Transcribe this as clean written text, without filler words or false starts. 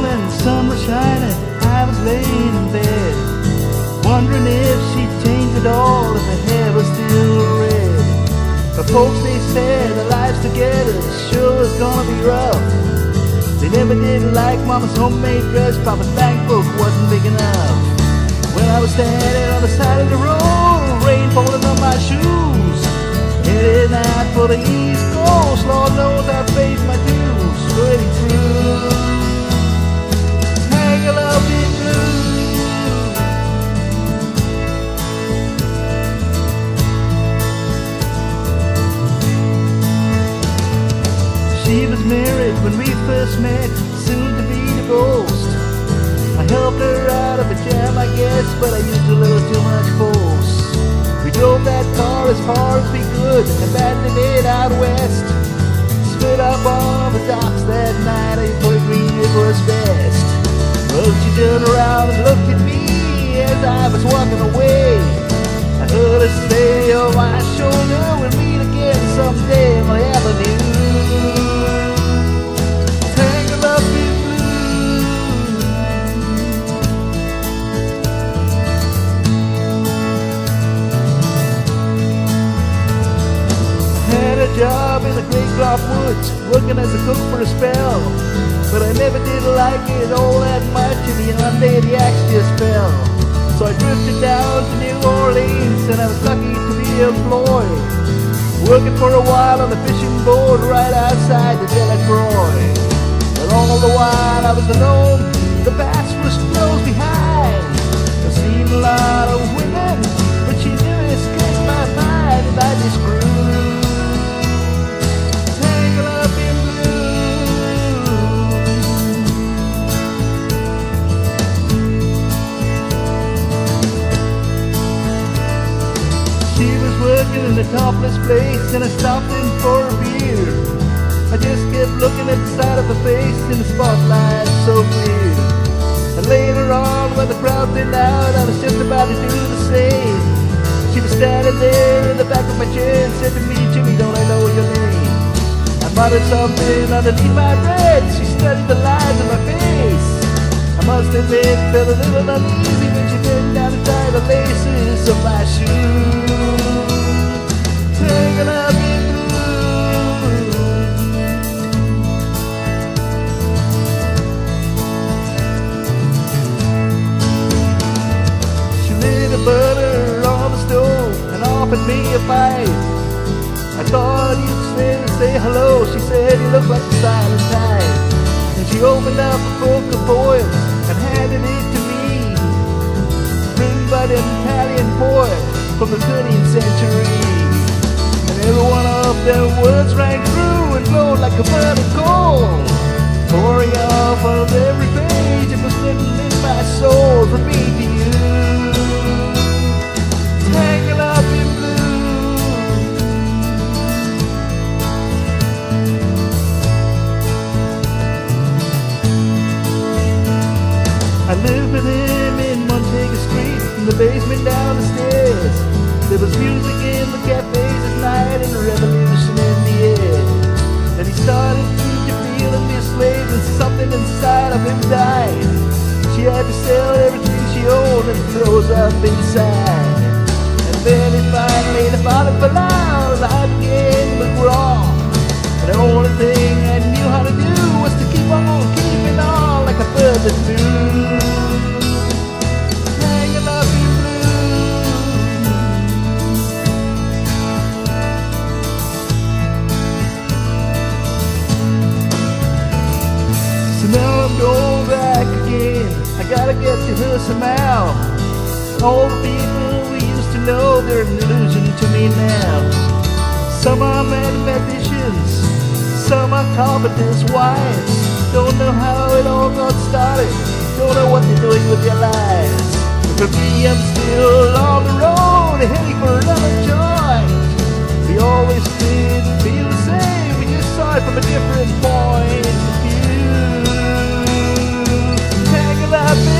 morning, the sun was shining, I was laying in bed, wondering if she'd changed at all, if her hair was still red. But folks, they said their lives together sure was gonna be rough. They never did like Mama's homemade dress, Papa's bank book wasn't big enough. When I was standing on the side of the road, rain falling on my shoes, headed out for the East Coast, Lord knows I paid my dues, sweating through Tangled in blue. She was married when we first met, soon to be divorced. I helped her out of a jam, I guess, but I used a little too much force. We drove that car as far as we could and badly made out west. Split up on the docks that night, I agreed it was best. Well, she turned around and looked at me as I was walking away. I heard her say, "Oh, my shoulder, we'll meet again someday on the avenue." Job in the Great Cloth Woods, working as a cook for a spell, but I never did like it all that much, and one day the axe just fell. So I drifted down to New Orleans, and I was lucky to be employed, working for a while on a fishing boat right outside the Delacroix. But all the while I was alone, the past was close behind. I've seen a lot of women, but she never escaped my mind, and I just grew. Working in a topless place, and I stopped in for a beer. I just kept looking at the side of her face in the spotlight so clear. And later on, when the crowd thinned out, I was just about to do the same. She was standing there in the back of my chair and said to me, "Jimmy, don't I know your name?" I muttered something underneath my breath. She studied the lines of my face. I must admit, felt a little uneasy when she bent down to tie the laces of my shoes. Tangled up in blue. She lit a butter on the stove and offered me a bite. I thought you'd say hello. She said, "You look like the silent type." And she opened up a book of poems and handed it to me, written by an Italian poet from the 13th century. Every one of their words rang true and glowed like a burning coal, pouring off of every page. It was written in my soul from me to you. Tangled up in blue. I lived with him in Montega Street, in the basement down the stairs. There was music in the cafes at night and a revolution in the air. Then he started to feel enslaved and something inside of him died. She had to sell everything she owned and froze up inside. And then it finally, the bottom fell out, I began to look wrong. And the only thing I knew how to do was to keep on keeping on like a bird that flew. Hanging up in now I'm going back again. I gotta get to her somehow. All the people we used to know, they're an illusion to me now. Some are mathematicians, some are carpenters' wives. Don't know how it all got started, don't know what they're doing with their lives. But for me, I'm still on the road, heading for another joint. We always did feel the same, we just saw it from a different point of view. Tangled up in